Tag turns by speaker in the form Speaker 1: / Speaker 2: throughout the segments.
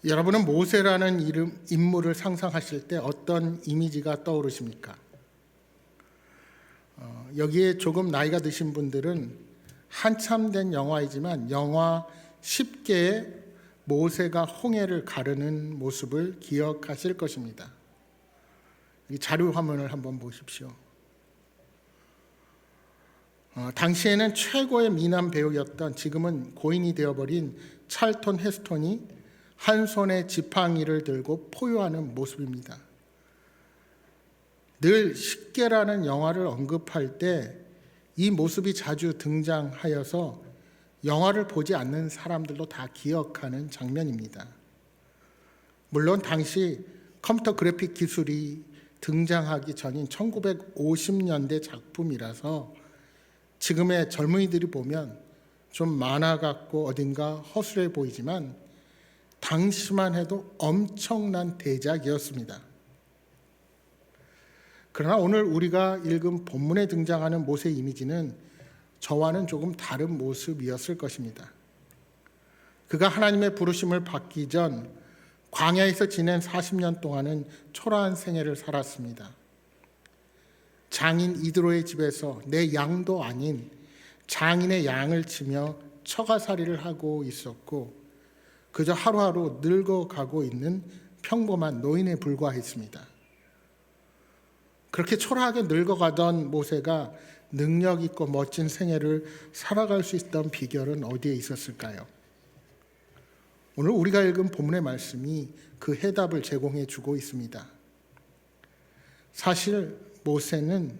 Speaker 1: 여러분은 모세라는 인물을 상상하실 때 어떤 이미지가 떠오르십니까? 여기에 조금 나이가 드신 분들은 한참 된 영화이지만 영화 10개의 모세가 홍해를 가르는 모습을 기억하실 것입니다. 이 자료 화면을 한번 보십시오. 당시에는 최고의 미남 배우였던 지금은 고인이 되어버린 찰턴 헤스턴이 한 손에 지팡이를 들고 포효하는 모습입니다. 늘 10개라는 영화를 언급할 때 이 모습이 자주 등장하여서 영화를 보지 않는 사람들도 다 기억하는 장면입니다. 물론 당시 컴퓨터 그래픽 기술이 등장하기 전인 1950년대 작품이라서 지금의 젊은이들이 보면 좀 만화 같고 어딘가 허술해 보이지만 당시만 해도 엄청난 대작이었습니다. 그러나 오늘 우리가 읽은 본문에 등장하는 모세 이미지는 저와는 조금 다른 모습이었을 것입니다. 그가 하나님의 부르심을 받기 전 광야에서 지낸 40년 동안은 초라한 생애를 살았습니다. 장인 이드로의 집에서 내 양도 아닌 장인의 양을 치며 처가살이를 하고 있었고 그저 하루하루 늙어가고 있는 평범한 노인에 불과했습니다. 그렇게 초라하게 늙어가던 모세가 능력 있고 멋진 생애를 살아갈 수 있던 비결은 어디에 있었을까요? 오늘 우리가 읽은 본문의 말씀이 그 해답을 제공해 주고 있습니다. 사실 모세는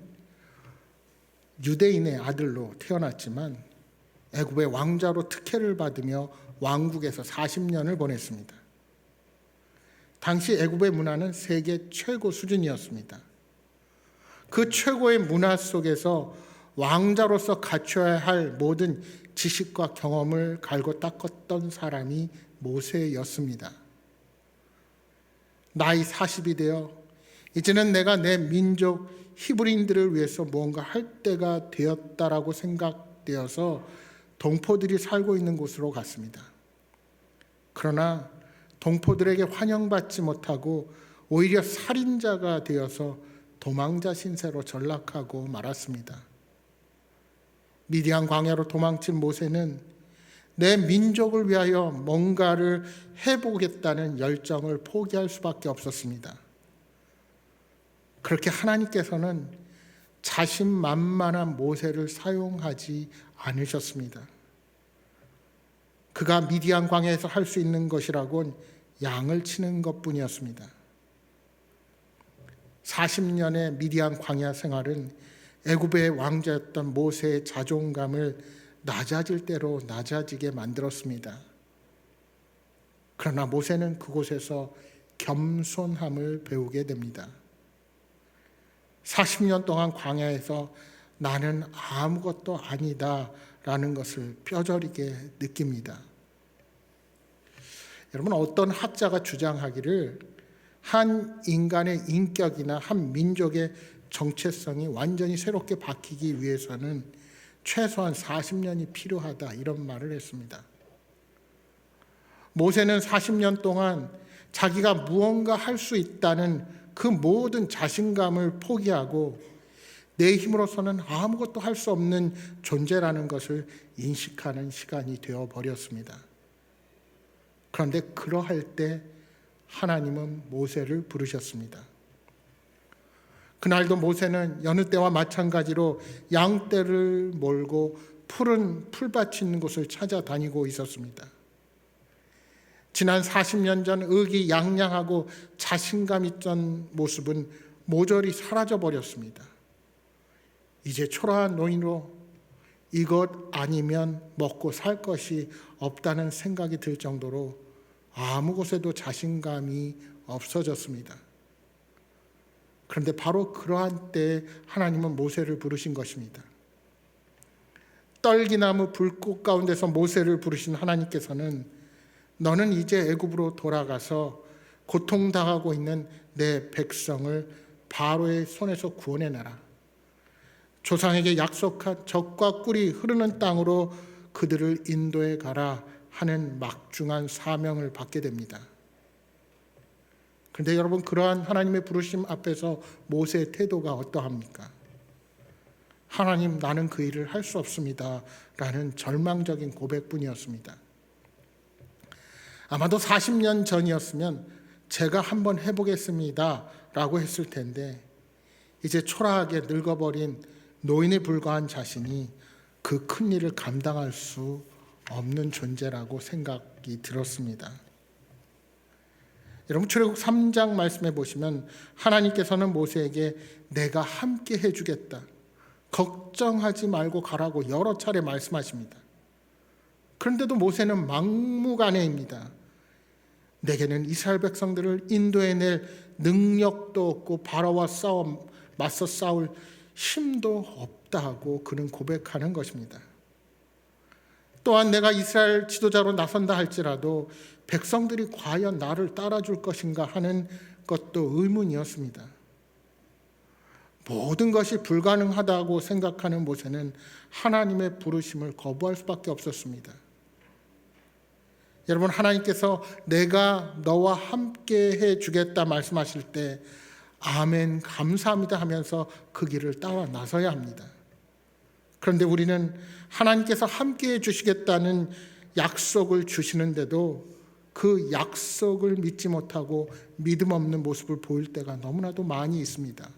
Speaker 1: 유대인의 아들로 태어났지만 애굽의 왕자로 특혜를 받으며 왕국에서 40년을 보냈습니다. 당시 애굽의 문화는 세계 최고 수준이었습니다. 그 최고의 문화 속에서 왕자로서 갖춰야 할 모든 지식과 경험을 갈고 닦았던 사람이 모세였습니다. 나이 40이 되어 이제는 내가 내 민족 히브리인들을 위해서 무언가 할 때가 되었다라고 생각되어서 동포들이 살고 있는 곳으로 갔습니다. 그러나 동포들에게 환영받지 못하고 오히려 살인자가 되어서 도망자 신세로 전락하고 말았습니다. 미디안 광야로 도망친 모세는 내 민족을 위하여 뭔가를 해보겠다는 열정을 포기할 수밖에 없었습니다. 그렇게 하나님께서는 자신만만한 모세를 사용하지 않으셨습니다. 그가 미디안 광야에서 할 수 있는 것이라곤 양을 치는 것뿐이었습니다. 40년의 미디안 광야 생활은 애굽의 왕자였던 모세의 자존감을 낮아질 대로 낮아지게 만들었습니다. 그러나 모세는 그곳에서 겸손함을 배우게 됩니다. 40년 동안 광야에서 나는 아무것도 아니다라는 것을 뼈저리게 느낍니다. 여러분, 어떤 학자가 주장하기를 한 인간의 인격이나 한 민족의 정체성이 완전히 새롭게 바뀌기 위해서는 최소한 40년이 필요하다 이런 말을 했습니다. 모세는 40년 동안 자기가 무언가 할 수 있다는 그 모든 자신감을 포기하고 내 힘으로서는 아무것도 할 수 없는 존재라는 것을 인식하는 시간이 되어버렸습니다. 그런데 그러할 때 하나님은 모세를 부르셨습니다. 그날도 모세는 여느 때와 마찬가지로 양떼를 몰고 푸른 풀밭이 있는 곳을 찾아다니고 있었습니다. 지난 40년 전 의기양양하고 자신감 있던 모습은 모조리 사라져버렸습니다. 이제 초라한 노인으로 이것 아니면 먹고 살 것이 없다는 생각이 들 정도로 아무 곳에도 자신감이 없어졌습니다. 그런데 바로 그러한 때에 하나님은 모세를 부르신 것입니다. 떨기나무 불꽃 가운데서 모세를 부르신 하나님께서는 너는 이제 애굽으로 돌아가서 고통당하고 있는 내 백성을 바로의 손에서 구원해내라. 조상에게 약속한 젖과 꿀이 흐르는 땅으로 그들을 인도해 가라 하는 막중한 사명을 받게 됩니다. 그런데 여러분, 그러한 하나님의 부르심 앞에서 모세의 태도가 어떠합니까? 하나님, 나는 그 일을 할 수 없습니다 라는 절망적인 고백뿐이었습니다. 아마도 40년 전이었으면 제가 한번 해보겠습니다 라고 했을 텐데, 이제 초라하게 늙어버린 노인에 불과한 자신이 그 큰 일을 감당할 수 없는 존재라고 생각이 들었습니다. 여러분, 출애굽 3장 말씀해 보시면 하나님께서는 모세에게 내가 함께 해주겠다, 걱정하지 말고 가라고 여러 차례 말씀하십니다. 그런데도 모세는 막무가내입니다. 내게는 이스라엘 백성들을 인도해낼 능력도 없고 바로와 맞서 싸울 힘도 없다고 그는 고백하는 것입니다. 또한 내가 이스라엘 지도자로 나선다 할지라도 백성들이 과연 나를 따라줄 것인가 하는 것도 의문이었습니다. 모든 것이 불가능하다고 생각하는 모세는 하나님의 부르심을 거부할 수밖에 없었습니다. 여러분, 하나님께서 내가 너와 함께 해주겠다 말씀하실 때 아멘, 감사합니다 하면서 그 길을 따라 나서야 합니다. 그런데 우리는 하나님께서 함께 해주시겠다는 약속을 주시는데도 그 약속을 믿지 못하고 믿음 없는 모습을 보일 때가 너무나도 많이 있습니다.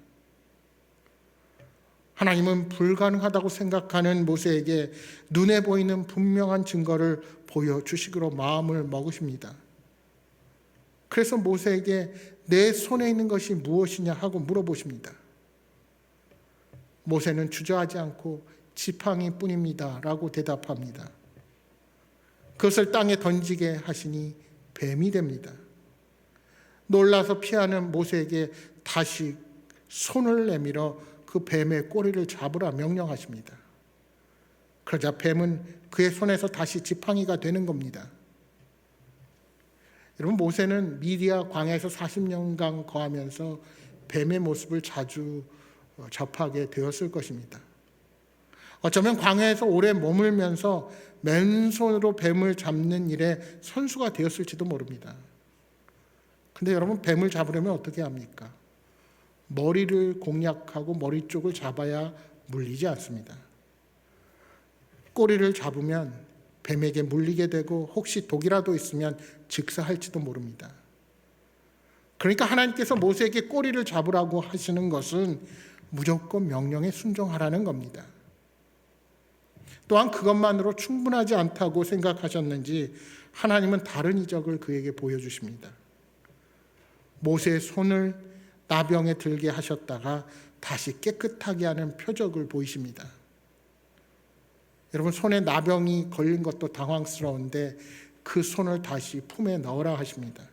Speaker 1: 하나님은 불가능하다고 생각하는 모세에게 눈에 보이는 분명한 증거를 보여주시기로 마음을 먹으십니다. 그래서 모세에게 내 손에 있는 것이 무엇이냐 하고 물어보십니다. 모세는 주저하지 않고 지팡이 뿐입니다 라고 대답합니다. 그것을 땅에 던지게 하시니 뱀이 됩니다. 놀라서 피하는 모세에게 다시 손을 내밀어 그 뱀의 꼬리를 잡으라 명령하십니다. 그러자 뱀은 그의 손에서 다시 지팡이가 되는 겁니다. 여러분, 모세는 미디아 광야에서 40년간 거하면서 뱀의 모습을 자주 접하게 되었을 것입니다. 어쩌면 광야에서 오래 머물면서 맨손으로 뱀을 잡는 일에 선수가 되었을지도 모릅니다. 근데 여러분, 뱀을 잡으려면 어떻게 합니까? 머리를 공략하고 머리 쪽을 잡아야 물리지 않습니다. 꼬리를 잡으면 뱀에게 물리게 되고 혹시 독이라도 있으면 즉사할지도 모릅니다. 그러니까 하나님께서 모세에게 꼬리를 잡으라고 하시는 것은 무조건 명령에 순종하라는 겁니다. 또한 그것만으로 충분하지 않다고 생각하셨는지 하나님은 다른 이적을 그에게 보여주십니다. 모세의 손을 나병에 들게 하셨다가 다시 깨끗하게 하는 표적을 보이십니다. 여러분, 손에 나병이 걸린 것도 당황스러운데 그 손을 다시 품에 넣으라 하십니다.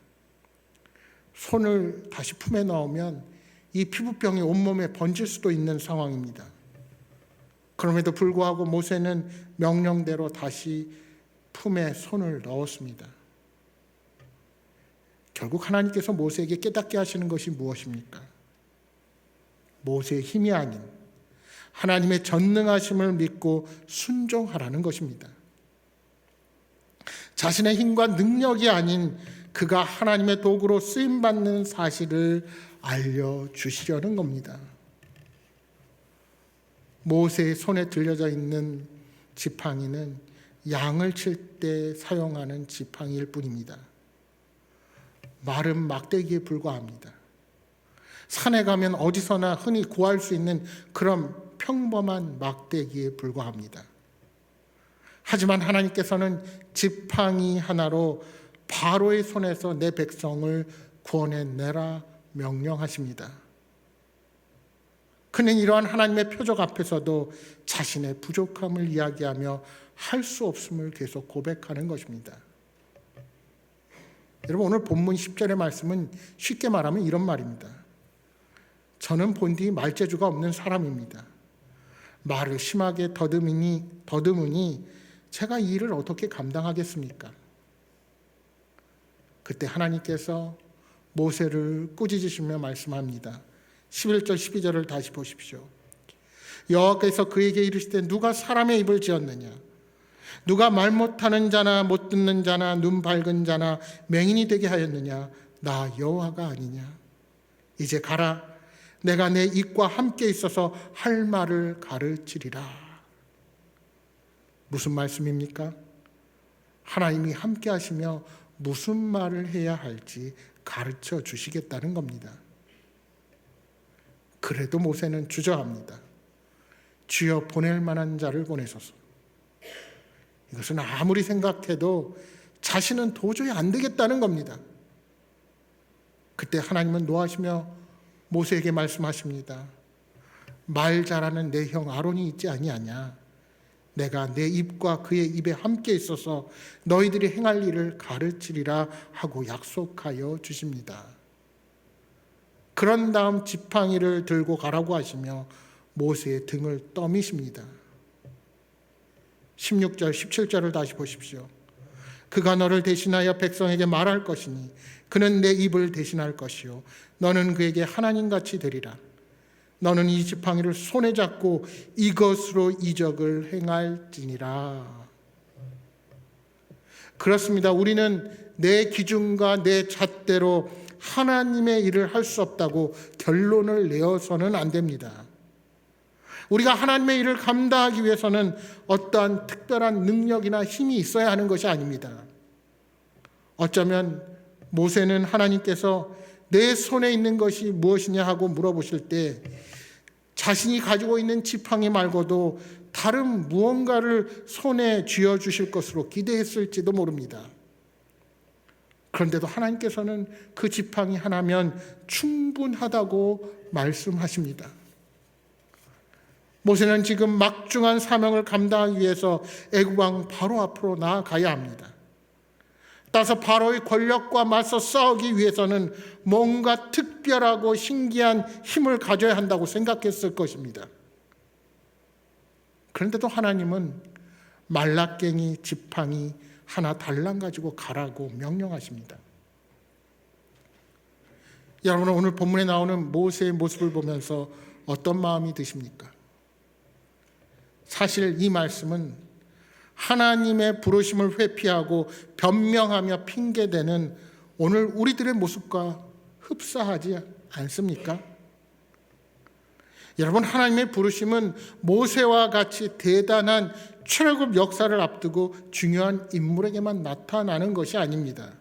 Speaker 1: 손을 다시 품에 넣으면 이 피부병이 온몸에 번질 수도 있는 상황입니다. 그럼에도 불구하고 모세는 명령대로 다시 품에 손을 넣었습니다. 결국 하나님께서 모세에게 깨닫게 하시는 것이 무엇입니까? 모세의 힘이 아닌 하나님의 전능하심을 믿고 순종하라는 것입니다. 자신의 힘과 능력이 아닌 그가 하나님의 도구로 쓰임받는 사실을 알려주시려는 겁니다. 모세의 손에 들려져 있는 지팡이는 양을 칠 때 사용하는 지팡이일 뿐입니다. 마른 막대기에 불과합니다. 산에 가면 어디서나 흔히 구할 수 있는 그런 평범한 막대기에 불과합니다. 하지만 하나님께서는 지팡이 하나로 바로의 손에서 내 백성을 구원해내라 명령하십니다. 그는 이러한 하나님의 표적 앞에서도 자신의 부족함을 이야기하며 할 수 없음을 계속 고백하는 것입니다. 여러분, 오늘 본문 10절의 말씀은 쉽게 말하면 이런 말입니다. 저는 본디 말재주가 없는 사람입니다. 말을 심하게 더듬으니 제가 이 일을 어떻게 감당하겠습니까? 그때 하나님께서 모세를 꾸짖으시며 말씀합니다. 11절 12절을 다시 보십시오. 여호와께서 그에게 이르시되 누가 사람의 입을 지었느냐? 누가 말 못하는 자나 못 듣는 자나 눈 밝은 자나 맹인이 되게 하였느냐? 나 여호와가 아니냐. 이제 가라. 내가 내 입과 함께 있어서 할 말을 가르치리라. 무슨 말씀입니까? 하나님이 함께 하시며 무슨 말을 해야 할지 가르쳐 주시겠다는 겁니다. 그래도 모세는 주저합니다. 주여 보낼 만한 자를 보내소서. 이것은 아무리 생각해도 자신은 도저히 안 되겠다는 겁니다. 그때 하나님은 노하시며 모세에게 말씀하십니다. 말 잘하는 내 형 아론이 있지 아니하냐. 내가 내 입과 그의 입에 함께 있어서 너희들이 행할 일을 가르치리라 하고 약속하여 주십니다. 그런 다음 지팡이를 들고 가라고 하시며 모세의 등을 떠미십니다. 16절, 17절을 다시 보십시오. 그가 너를 대신하여 백성에게 말할 것이니 그는 내 입을 대신할 것이요 너는 그에게 하나님같이 되리라. 너는 이 지팡이를 손에 잡고 이것으로 이적을 행할지니라. 그렇습니다. 우리는 내 기준과 내 잣대로 하나님의 일을 할 수 없다고 결론을 내어서는 안 됩니다. 우리가 하나님의 일을 감당하기 위해서는 어떠한 특별한 능력이나 힘이 있어야 하는 것이 아닙니다. 어쩌면 모세는 하나님께서 내 손에 있는 것이 무엇이냐 하고 물어보실 때 자신이 가지고 있는 지팡이 말고도 다른 무언가를 손에 쥐어주실 것으로 기대했을지도 모릅니다. 그런데도 하나님께서는 그 지팡이 하나면 충분하다고 말씀하십니다. 모세는 지금 막중한 사명을 감당하기 위해서 애굽 왕 바로 앞으로 나아가야 합니다. 따라서 바로의 권력과 맞서 싸우기 위해서는 뭔가 특별하고 신기한 힘을 가져야 한다고 생각했을 것입니다. 그런데도 하나님은 말라깽이 지팡이 하나 달랑 가지고 가라고 명령하십니다. 여러분은 오늘 본문에 나오는 모세의 모습을 보면서 어떤 마음이 드십니까? 사실 이 말씀은 하나님의 부르심을 회피하고 변명하며 핑계대는 오늘 우리들의 모습과 흡사하지 않습니까? 여러분, 하나님의 부르심은 모세와 같이 대단한 출애굽 역사를 앞두고 중요한 인물에게만 나타나는 것이 아닙니다.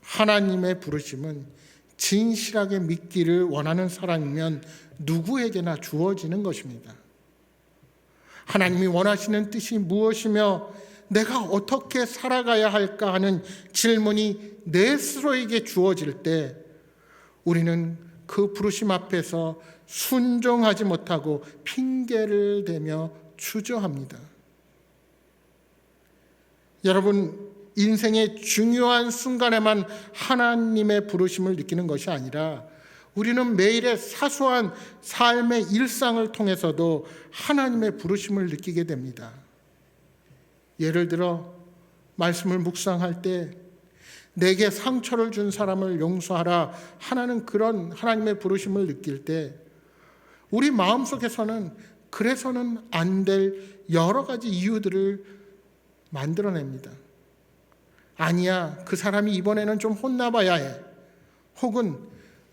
Speaker 1: 하나님의 부르심은 진실하게 믿기를 원하는 사람이면 누구에게나 주어지는 것입니다. 하나님이 원하시는 뜻이 무엇이며 내가 어떻게 살아가야 할까 하는 질문이 내 스스로에게 주어질 때 우리는 그 부르심 앞에서 순종하지 못하고 핑계를 대며 주저합니다. 여러분, 인생의 중요한 순간에만 하나님의 부르심을 느끼는 것이 아니라 우리는 매일의 사소한 삶의 일상을 통해서도 하나님의 부르심을 느끼게 됩니다. 예를 들어 말씀을 묵상할 때 내게 상처를 준 사람을 용서하라 하는 그런 하나님의 부르심을 느낄 때 우리 마음속에서는 그래서는 안 될 여러 가지 이유들을 만들어냅니다. 아니야, 그 사람이 이번에는 좀 혼나봐야 해. 혹은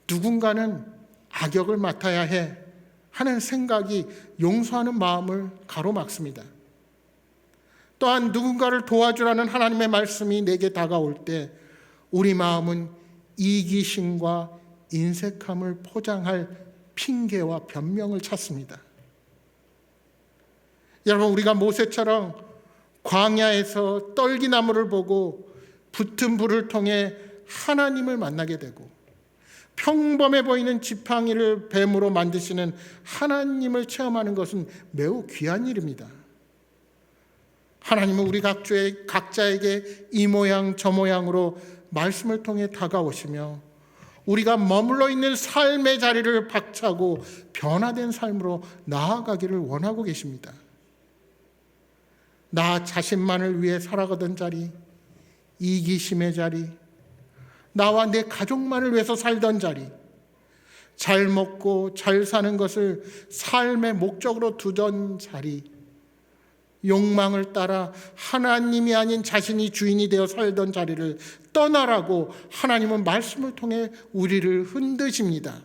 Speaker 1: 누군가는 악역을 맡아야 해 하는 생각이 용서하는 마음을 가로막습니다. 또한 누군가를 도와주라는 하나님의 말씀이 내게 다가올 때 우리 마음은 이기심과 인색함을 포장할 핑계와 변명을 찾습니다. 여러분, 우리가 모세처럼 광야에서 떨기나무를 보고 붙은 불을 통해 하나님을 만나게 되고 평범해 보이는 지팡이를 뱀으로 만드시는 하나님을 체험하는 것은 매우 귀한 일입니다. 하나님은 우리 각자에게 이 모양 저 모양으로 말씀을 통해 다가오시며 우리가 머물러 있는 삶의 자리를 박차고 변화된 삶으로 나아가기를 원하고 계십니다. 나 자신만을 위해 살아가던 자리, 이기심의 자리, 나와 내 가족만을 위해서 살던 자리, 잘 먹고 잘 사는 것을 삶의 목적으로 두던 자리, 욕망을 따라 하나님이 아닌 자신이 주인이 되어 살던 자리를 떠나라고 하나님은 말씀을 통해 우리를 흔드십니다.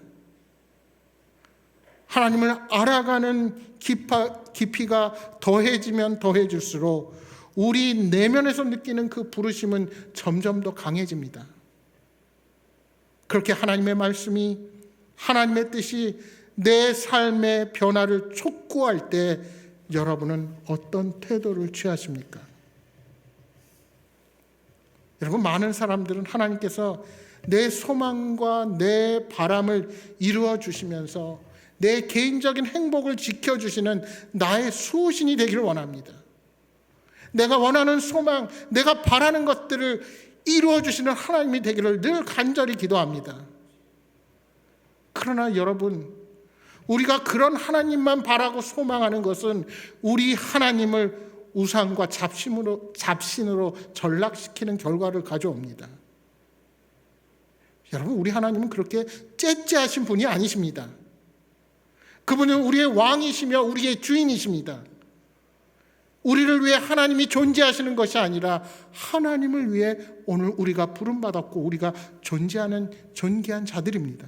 Speaker 1: 하나님을 알아가는 깊이가 더해지면 더해질수록 우리 내면에서 느끼는 그 부르심은 점점 더 강해집니다. 그렇게 하나님의 말씀이, 하나님의 뜻이 내 삶의 변화를 촉구할 때 여러분은 어떤 태도를 취하십니까? 여러분, 많은 사람들은 하나님께서 내 소망과 내 바람을 이루어 주시면서 내 개인적인 행복을 지켜주시는 나의 수호신이 되기를 원합니다. 내가 원하는 소망, 내가 바라는 것들을 이루어 주시는 하나님이 되기를 늘 간절히 기도합니다. 그러나 여러분, 우리가 그런 하나님만 바라고 소망하는 것은 우리 하나님을 우상과 잡신으로 전락시키는 결과를 가져옵니다. 여러분, 우리 하나님은 그렇게 째째하신 분이 아니십니다. 그분은 우리의 왕이시며 우리의 주인이십니다. 우리를 위해 하나님이 존재하시는 것이 아니라 하나님을 위해 오늘 우리가 부름받았고 우리가 존재하는 존귀한 자들입니다.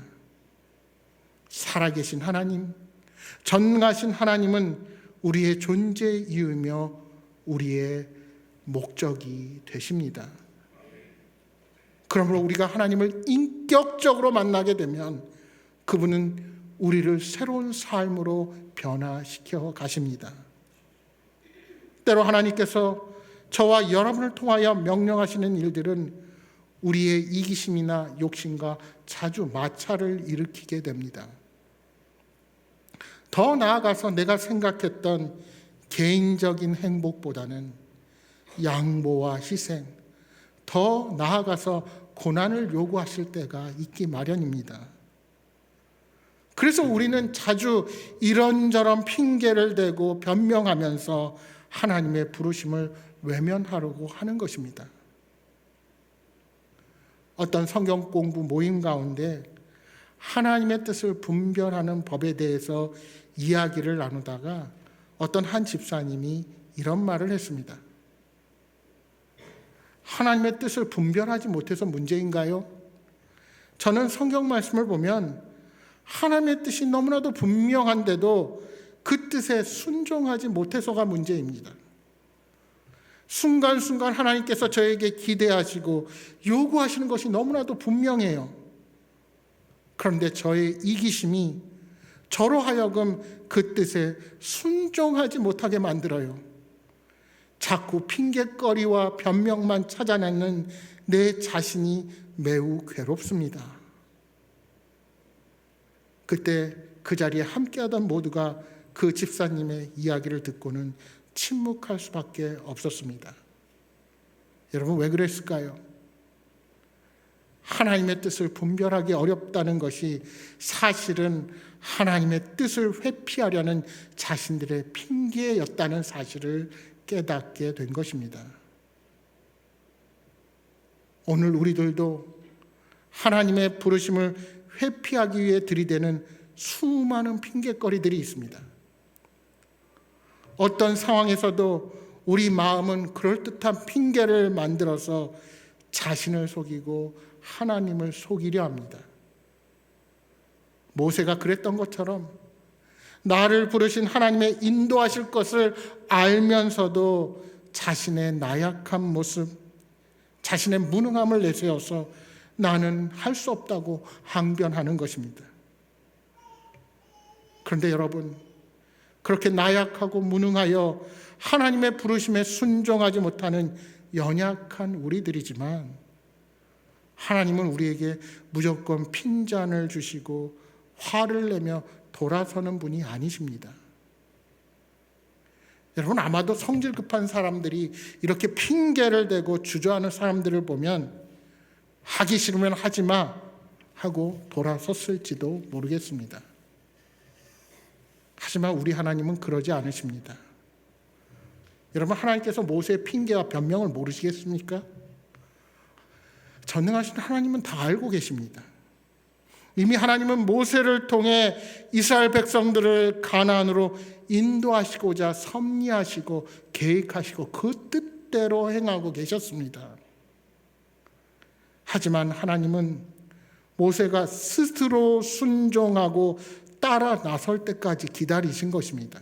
Speaker 1: 살아계신 하나님, 전능하신 하나님은 우리의 존재 이유며 우리의 목적이 되십니다. 그러므로 우리가 하나님을 인격적으로 만나게 되면 그분은 우리를 새로운 삶으로 변화시켜 가십니다. 때로 하나님께서 저와 여러분을 통하여 명령하시는 일들은 우리의 이기심이나 욕심과 자주 마찰을 일으키게 됩니다. 더 나아가서 내가 생각했던 개인적인 행복보다는 양보와 희생, 더 나아가서 고난을 요구하실 때가 있기 마련입니다. 그래서 우리는 자주 이런저런 핑계를 대고 변명하면서 하나님의 부르심을 외면하려고 하는 것입니다. 어떤 성경 공부 모임 가운데 하나님의 뜻을 분별하는 법에 대해서 이야기를 나누다가 어떤 한 집사님이 이런 말을 했습니다. 하나님의 뜻을 분별하지 못해서 문제인가요? 저는 성경 말씀을 보면 하나님의 뜻이 너무나도 분명한데도 그 뜻에 순종하지 못해서가 문제입니다. 순간순간 하나님께서 저에게 기대하시고 요구하시는 것이 너무나도 분명해요. 그런데 저의 이기심이 저로 하여금 그 뜻에 순종하지 못하게 만들어요. 자꾸 핑계거리와 변명만 찾아내는 내 자신이 매우 괴롭습니다. 그때 그 자리에 함께하던 모두가 그 집사님의 이야기를 듣고는 침묵할 수밖에 없었습니다. 여러분, 왜 그랬을까요? 하나님의 뜻을 분별하기 어렵다는 것이 사실은 하나님의 뜻을 회피하려는 자신들의 핑계였다는 사실을 깨닫게 된 것입니다. 오늘 우리들도 하나님의 부르심을 회피하기 위해 들이대는 수많은 핑계거리들이 있습니다. 어떤 상황에서도 우리 마음은 그럴듯한 핑계를 만들어서 자신을 속이고 하나님을 속이려 합니다. 모세가 그랬던 것처럼 나를 부르신 하나님의 인도하실 것을 알면서도 자신의 나약한 모습, 자신의 무능함을 내세워서 나는 할 수 없다고 항변하는 것입니다. 그런데 여러분, 그렇게 나약하고 무능하여 하나님의 부르심에 순종하지 못하는 연약한 우리들이지만 하나님은 우리에게 무조건 핀잔을 주시고 화를 내며 돌아서는 분이 아니십니다. 여러분, 아마도 성질 급한 사람들이 이렇게 핑계를 대고 주저하는 사람들을 보면 하기 싫으면 하지 마 하고 돌아섰을지도 모르겠습니다. 하지만 우리 하나님은 그러지 않으십니다. 여러분, 하나님께서 모세의 핑계와 변명을 모르시겠습니까? 전능하신 하나님은 다 알고 계십니다. 이미 하나님은 모세를 통해 이스라엘 백성들을 가나안으로 인도하시고자 섭리하시고 계획하시고 그 뜻대로 행하고 계셨습니다. 하지만 하나님은 모세가 스스로 순종하고 따라 나설 때까지 기다리신 것입니다.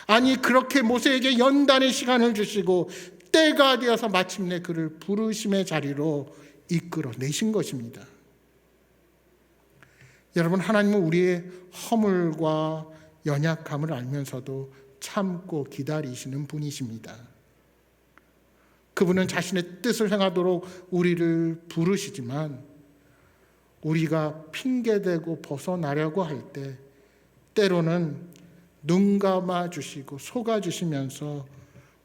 Speaker 1: 아니, 그렇게 모세에게 연단의 시간을 주시고 때가 되어서 마침내 그를 부르심의 자리로 이끌어내신 것입니다. 여러분, 하나님은 우리의 허물과 연약함을 알면서도 참고 기다리시는 분이십니다. 그분은 자신의 뜻을 행하도록 우리를 부르시지만 우리가 핑계대고 벗어나려고 할 때 때로는 눈 감아주시고 속아주시면서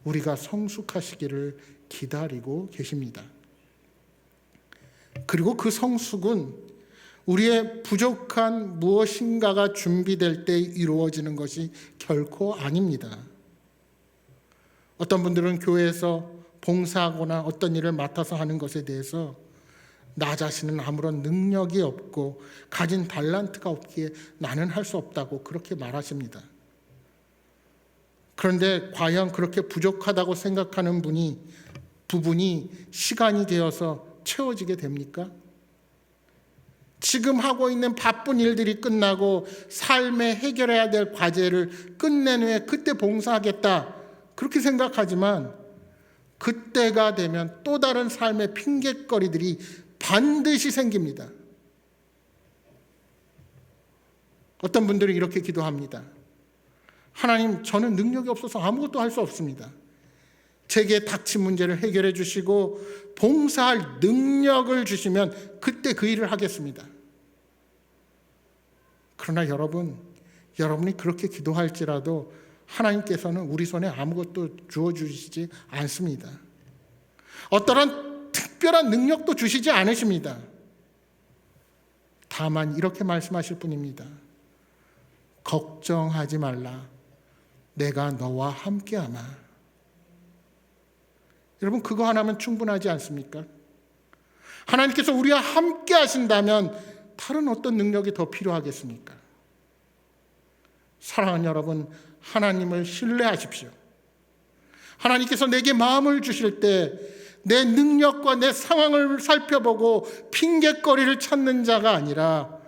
Speaker 1: 우리가 성숙하시기를 기다리고 계십니다. 그리고 그 성숙은 우리의 부족한 무엇인가가 준비될 때 이루어지는 것이 결코 아닙니다. 어떤 분들은 교회에서 봉사하거나 어떤 일을 맡아서 하는 것에 대해서 나 자신은 아무런 능력이 없고 가진 달란트가 없기에 나는 할 수 없다고 그렇게 말하십니다. 그런데 과연 그렇게 부족하다고 생각하는 부분이 시간이 되어서 채워지게 됩니까? 지금 하고 있는 바쁜 일들이 끝나고 삶에 해결해야 될 과제를 끝낸 후에 그때 봉사하겠다 그렇게 생각하지만 그때가 되면 또 다른 삶의 핑곗거리들이 반드시 생깁니다. 어떤 분들은 이렇게 기도합니다. 하나님, 저는 능력이 없어서 아무것도 할 수 없습니다. 제게 닥친 문제를 해결해 주시고 봉사할 능력을 주시면 그때 그 일을 하겠습니다. 그러나 여러분이 그렇게 기도할지라도 하나님께서는 우리 손에 아무것도 주어주시지 않습니다. 어떠한 특별한 능력도 주시지 않으십니다. 다만 이렇게 말씀하실 뿐입니다. 걱정하지 말라. 내가 너와 함께하마. 여러분, 그거 하나면 충분하지 않습니까? 하나님께서 우리와 함께 하신다면 다른 어떤 능력이 더 필요하겠습니까? 사랑하는 여러분, 하나님을 신뢰하십시오. 하나님께서 내게 마음을 주실 때 내 능력과 내 상황을 살펴보고 핑곗거리를 찾는 자가 아니라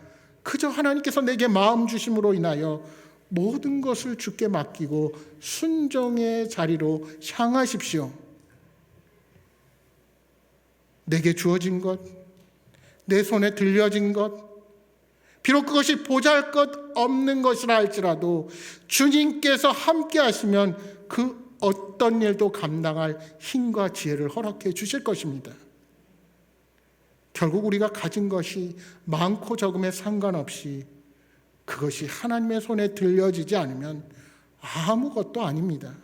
Speaker 1: 그저 하나님께서 내게 마음 주심으로 인하여 모든 것을 주께 맡기고 순종의 자리로 향하십시오. 내게 주어진 것, 내 손에 들려진 것, 비록 그것이 보잘것없는 것이라 할지라도 주님께서 함께 하시면 그 어떤 일도 감당할 힘과 지혜를 허락해 주실 것입니다. 결국 우리가 가진 것이 많고 적음에 상관없이 그것이 하나님의 손에 들려지지 않으면 아무것도 아닙니다.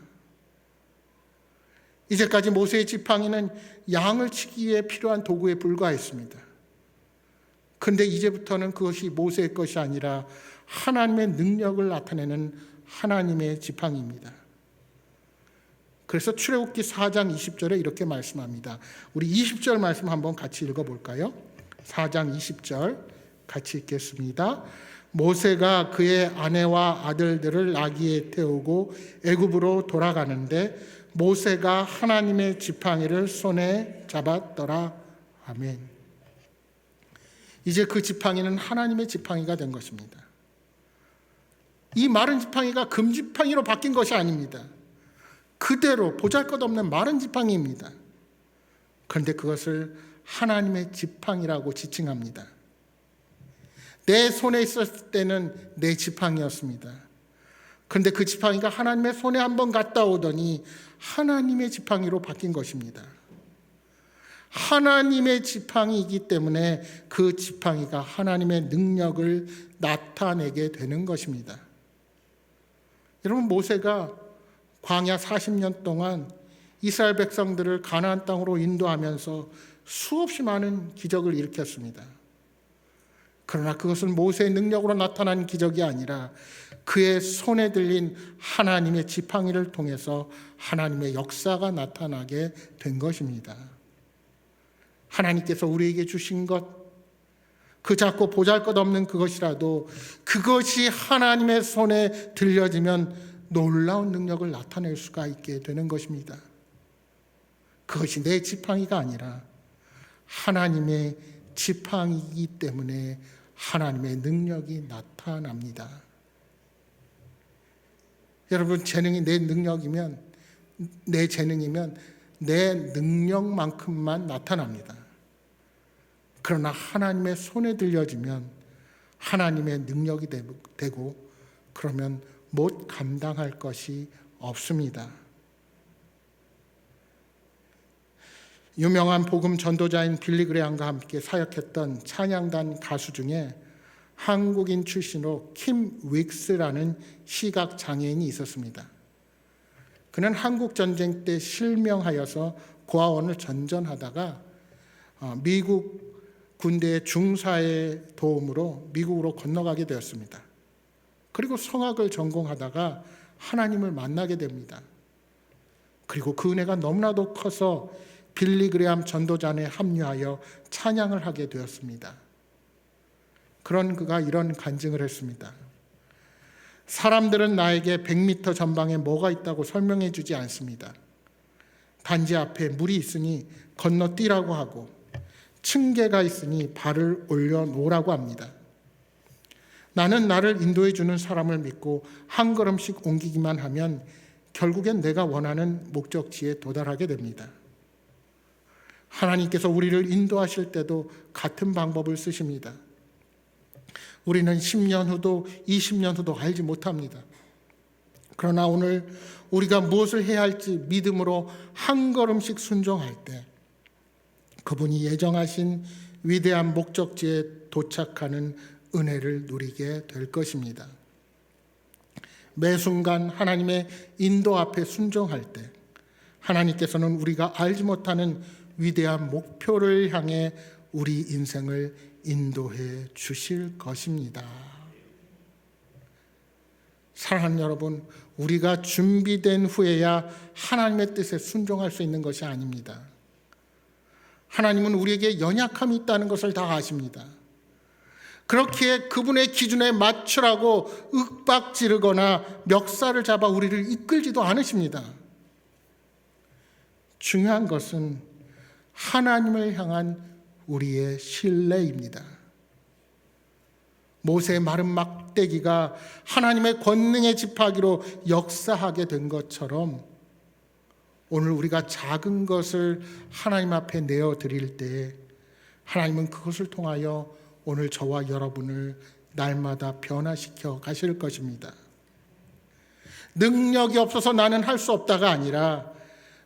Speaker 1: 이제까지 모세의 지팡이는 양을 치기 위해 필요한 도구에 불과했습니다. 그런데 이제부터는 그것이 모세의 것이 아니라 하나님의 능력을 나타내는 하나님의 지팡이입니다. 그래서 출애굽기 4장 20절에 이렇게 말씀합니다. 우리 20절 말씀 한번 같이 읽어볼까요? 4장 20절 같이 읽겠습니다. 모세가 그의 아내와 아들들을 나귀에 태우고 애굽으로 돌아가는데 모세가 하나님의 지팡이를 손에 잡았더라. 아멘. 이제 그 지팡이는 하나님의 지팡이가 된 것입니다. 이 마른 지팡이가 금지팡이로 바뀐 것이 아닙니다. 그대로 보잘것없는 마른 지팡이입니다. 그런데 그것을 하나님의 지팡이라고 지칭합니다. 내 손에 있었을 때는 내 지팡이였습니다. 그런데 그 지팡이가 하나님의 손에 한번 갔다 오더니 하나님의 지팡이로 바뀐 것입니다. 하나님의 지팡이이기 때문에 그 지팡이가 하나님의 능력을 나타내게 되는 것입니다. 여러분, 모세가 광야 40년 동안 이스라엘 백성들을 가나안 땅으로 인도하면서 수없이 많은 기적을 일으켰습니다. 그러나 그것은 모세의 능력으로 나타난 기적이 아니라 그의 손에 들린 하나님의 지팡이를 통해서 하나님의 역사가 나타나게 된 것입니다. 하나님께서 우리에게 주신 것, 그 작고 보잘것없는 그것이라도 그것이 하나님의 손에 들려지면 놀라운 능력을 나타낼 수가 있게 되는 것입니다. 그것이 내 지팡이가 아니라 하나님의 지팡이이기 때문에 하나님의 능력이 나타납니다. 여러분, 재능이 내 능력이면, 내 재능이면 내 능력만큼만 나타납니다. 그러나 하나님의 손에 들려지면 하나님의 능력이 되고, 그러면 못 감당할 것이 없습니다. 유명한 복음 전도자인 빌리 그레함과 함께 사역했던 찬양단 가수 중에 한국인 출신으로 킴 윅스라는 시각 장애인이 있었습니다. 그는 한국 전쟁 때 실명하여서 고아원을 전전하다가 미국 군대의 중사의 도움으로 미국으로 건너가게 되었습니다. 그리고 성악을 전공하다가 하나님을 만나게 됩니다. 그리고 그 은혜가 너무나도 커서 빌리 그레함 전도단에 합류하여 찬양을 하게 되었습니다. 그런 그가 이런 간증을 했습니다. 사람들은 나에게 100m 전방에 뭐가 있다고 설명해 주지 않습니다. 단지 앞에 물이 있으니 건너뛰라고 하고 층계가 있으니 발을 올려놓으라고 합니다. 나는 나를 인도해 주는 사람을 믿고 한 걸음씩 옮기기만 하면 결국엔 내가 원하는 목적지에 도달하게 됩니다. 하나님께서 우리를 인도하실 때도 같은 방법을 쓰십니다. 우리는 10년 후도 20년 후도 알지 못합니다. 그러나 오늘 우리가 무엇을 해야 할지 믿음으로 한 걸음씩 순종할 때 그분이 예정하신 위대한 목적지에 도착하는 은혜를 누리게 될 것입니다. 매 순간 하나님의 인도 앞에 순종할 때 하나님께서는 우리가 알지 못하는 위대한 목표를 향해 우리 인생을 인도해 주실 것입니다. 사랑하는 여러분, 우리가 준비된 후에야 하나님의 뜻에 순종할 수 있는 것이 아닙니다. 하나님은 우리에게 연약함이 있다는 것을 다 아십니다. 그렇기에 그분의 기준에 맞추라고 윽박지르거나 멱살을 잡아 우리를 이끌지도 않으십니다. 중요한 것은 하나님을 향한 우리의 신뢰입니다. 모세의 마른 막대기가 하나님의 권능의 지팡이로 역사하게 된 것처럼 오늘 우리가 작은 것을 하나님 앞에 내어드릴 때 하나님은 그것을 통하여 오늘 저와 여러분을 날마다 변화시켜 가실 것입니다. 능력이 없어서 나는 할 수 없다가 아니라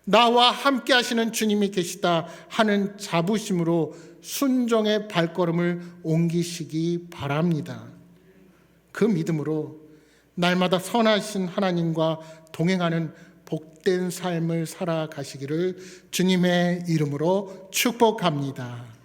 Speaker 1: 나와 함께 하시는 주님이 계시다 하는 자부심으로 순종의 발걸음을 옮기시기 바랍니다. 그 믿음으로 날마다 선하신 하나님과 동행하는 복된 삶을 살아가시기를 주님의 이름으로 축복합니다.